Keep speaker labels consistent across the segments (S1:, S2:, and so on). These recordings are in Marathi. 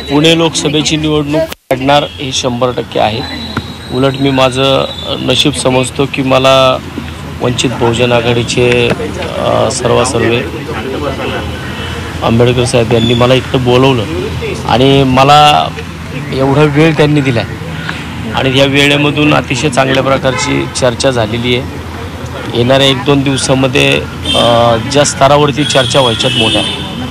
S1: पुणे लोकसभेची निवडणूक काढणार हे 100% आहे. उलट मी माझं नशीब समजतो की मला वंचित बहुजन आघाडीचे सर्वे आंबेडकर साहेब यांनी मला इथं बोलवलं आणि मला एवढा वेळ त्यांनी दिला आणि या वेळेमधून अतिशय चांगल्या प्रकारची चर्चा झालेली आहे. येणाऱ्या 1-2 दिवसामध्ये ज्या स्तरावरती चर्चा व्हायच्यात मोठ्या,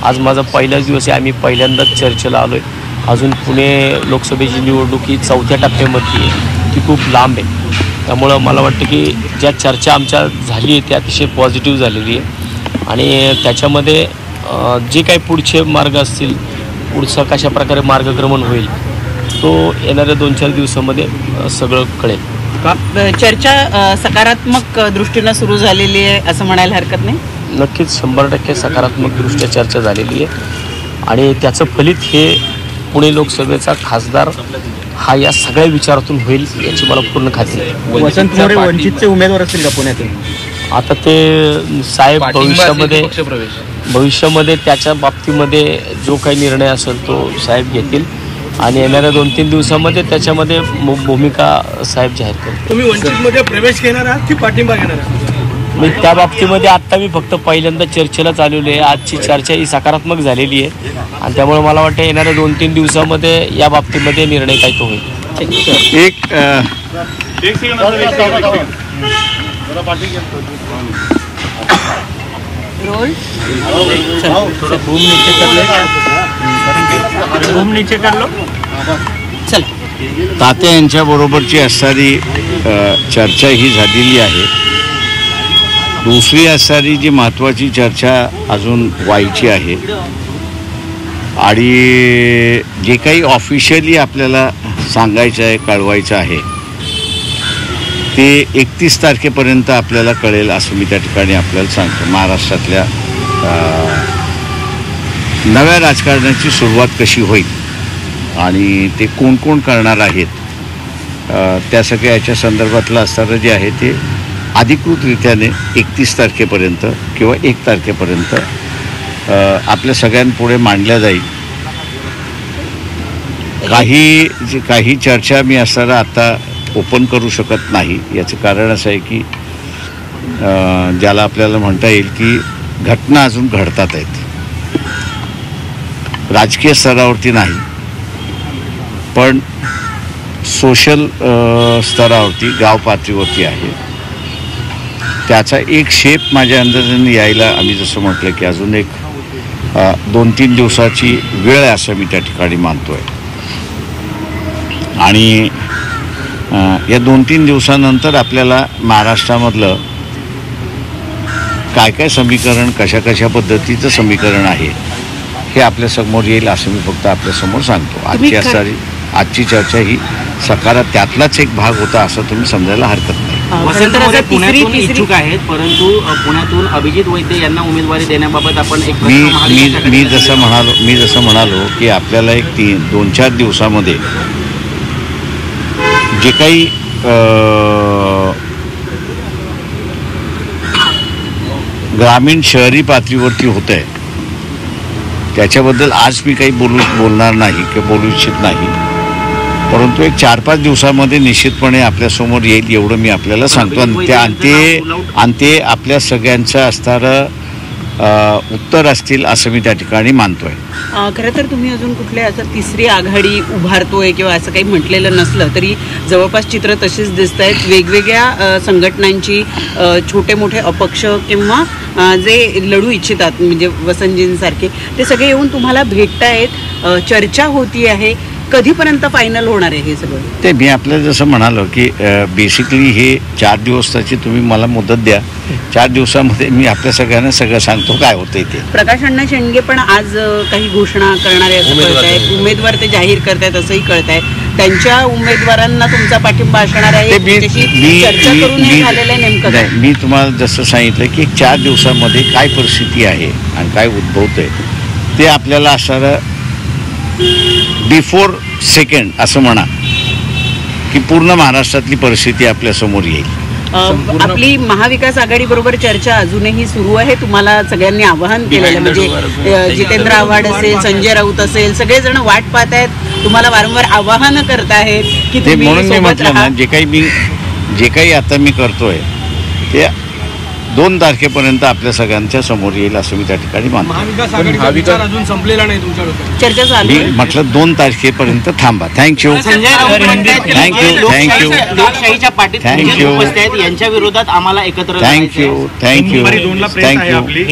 S1: आज माझा पहिलाच दिवस आहे. आम्ही पहिल्यांदाच चर्चेला आलो आहे. अजून पुणे लोकसभेची निवडणूक ही 4थ्या टप्प्यामध्ये आहे, ती खूप लांब आहे. त्यामुळं मला वाटतं की ज्या चर्चा आमच्या झाली आहे ती अतिशय पॉझिटिव्ह झालेली आहे आणि त्याच्यामध्ये जे काही पुढचे मार्ग असतील, पुढचा कशा प्रकारे मार्गक्रमण होईल तो येणाऱ्या 2-4 दिवसामध्ये सगळं कळेल.
S2: चर्चा सकारात्मक दृष्टीनं सुरू झालेली आहे असं म्हणायला हरकत नाही.
S1: नक्कीच 100% सकारात्मकदृष्ट्या चर्चा झालेली आहे आणि त्याचं फलित हे पुणे लोकसभेचा खासदार हा या सगळ्या विचारातून होईल याची मला पूर्ण खात्री आहे.
S3: वसंत मोरे वंचितचे उमेदवार असतील का पुण्यातील?
S1: आता ते साहेब भविष्यामध्ये त्याच्या बाबतीमध्ये जो काही निर्णय असेल तो साहेब घेतील आणि येणाऱ्या 2-3 दिवसामध्ये त्याच्यामध्ये भूमिका साहेब जाहीर करतील.
S3: तुम्ही वंचितमध्ये प्रवेश घेणार आहात की पाठिंबा घेणार आहात?
S1: मी त्या बाबतीमध्ये आत्ता मी फक्त पहिल्यांदा चर्चेला चालवली आहे. आजची चर्चा ही सकारात्मक झालेली आहे आणि त्यामुळे मला वाटतं येणाऱ्या 2-3 दिवसामध्ये या बाबतीमध्ये निर्णय काय तो होईल.
S4: तात्या यांच्या बरोबरची असणारी चर्चा ही झालेली आहे. दुसरी असणारी जी महत्त्वाची चर्चा अजून व्हायची आहे आणि जे काही ऑफिशियली आपल्याला सांगायचं आहे, कळवायचं आहे ते 31 तारखेपर्यंत आपल्याला कळेल असं मी त्या ठिकाणी आपल्याला सांगतो. महाराष्ट्रातल्या नव्या राजकारणाची सुरुवात कशी होईल आणि ते कोण कोण करणार आहेत त्या सगळ्या याच्या संदर्भातलं असणारं जे आहे ते अधिकृतरित्याने 31 तारखेपर्यंत किंवा 1 तारखेपर्यंत आपल्या सगळ्यांपुढे मांडल्या जाईल. काही चर्चा मी असणारा आता ओपन करू शकत नाही. याचं कारण असं आहे की ज्याला आपल्याला म्हणता येईल की घटना अजून घडतात आहेत, राजकीय स्तरावरती नाही पण सोशल स्तरावरती, गाव पातळीवरती आहे. त्याचा एक शेप माझ्या अंदाजाने यायला आम्ही जसं म्हटलं की अजून एक 2-3 दिवसाची वेळ आहे असं मी त्या ठिकाणी मानतो आहे आणि या 2-3 दिवसानंतर आपल्याला महाराष्ट्रामधलं काय काय समीकरण, कशा पद्धतीचं समीकरण आहे हे आपल्यासमोर येईल असं मी फक्त आपल्यासमोर सांगतो. आजची चर्चा ही त्यातलाच एक भाग होता असं तुम्ही समजायला हरकत नाही.
S5: वसंत मोरे पुण्यातून इच्छुक आहेत, परंतु पुण्यातून अभिजित वैद्य यांना उमेदवारी देण्याबाबत आपण एक
S4: मी जसं म्हणालो की आपल्याला एक 2-4 दिवसामध्ये जे काही ग्रामीण शहरी पातळीवरती होत आहे त्याच्याबद्दल आज मी काही बोलणार नाही किंवा बोलू इच्छित नाही, परंतु एक 4-5 दिवसामध्ये निश्चितपणे आपल्यासमोर येईल एवढं मी आपल्याला सांगतो आणि ते आपल्या सगळ्यांचं असणारं उत्तर असतील असं मी त्या ठिकाणी मानतोय.
S2: खरं तर तुम्ही अजून कुठल्या असं तिसरी आघाडी उभारतोय किंवा असं काही म्हटलेलं नसलं तरी जवळपास चित्र तशीच दिसत आहेत. वेगवेगळ्या संघटनांची छोटे मोठे अपक्ष किंवा जे लढू इच्छितात म्हणजे वसंतजींसारखे ते सगळे येऊन तुम्हाला भेटतायत, चर्चा होती आहे. कधीपर्यंत फायनल होणार आहे हे सगळं?
S4: ते मी आपल्याला जसं म्हणालो की बेसिकली हे 4 दिवसाची तुम्ही मला मुदत द्या. 4 दिवसामध्ये मी आपल्या सगळ्यांना सगळं सांगतो काय होतंय ते.
S2: प्रकाश अण्णा शेंडगे पण आज काही घोषणा करणार आहे असं कळत आहे. उमेदवार ते जाहीर करतायत असंही कळत आहे. त्यांच्या उमेदवारांना तुमचा पाठिंबा असणार आहे चर्चा करून झालेलं नेमकं?
S4: मी तुम्हाला जसं सांगितलं की 4 दिवसामध्ये काय परिस्थिती आहे आणि काय उद्भवतंय ते आपल्याला असणारं बिफोर सेकंड असं म्हणा की पूर्ण महाराष्ट्रातली परिस्थिती आपल्यासमोर येईल
S2: आपली महाविकास आघाडी बरोबर चर्चा अजूनही सुरू आहे. तुम्हाला सगळ्यांनी आवाहन केलेलं म्हणजे जितेंद्र आव्हाड असेल, संजय राऊत असेल, सगळेजण वाट पाहत आहेत, तुम्हाला वारंवार आवाहन करतायत की
S4: ते
S2: तुम्ही
S4: म्हणून मी
S2: सोबत
S4: म्हटलं ना,
S2: राहा.
S4: जे काही आता मी करतोय ते 2 तारखेपर्यंत आपल्या सगळ्यांच्या समोर येईल असं मी त्या ठिकाणी मानतो.
S3: महाविकास आघाडीचा विचार अजून संपलेला नाही तुमच्या डोक्यात.
S2: चर्चा चालू
S4: मी
S2: आहे.
S4: म्हटलं 2 तारखेपर्यंत थांबा. थँक्यू.
S5: संजय राऊत म्हणतात की
S4: Thank you, thank you.
S5: लोकशाहीच्या पाठीत
S4: Thank
S5: जे
S4: you.
S5: उपस्थित आहेत यांच्या विरोधात आम्हाला एकत्र
S4: थँक्यू.
S3: दुपारी 2ला प्रेस आहे आपली.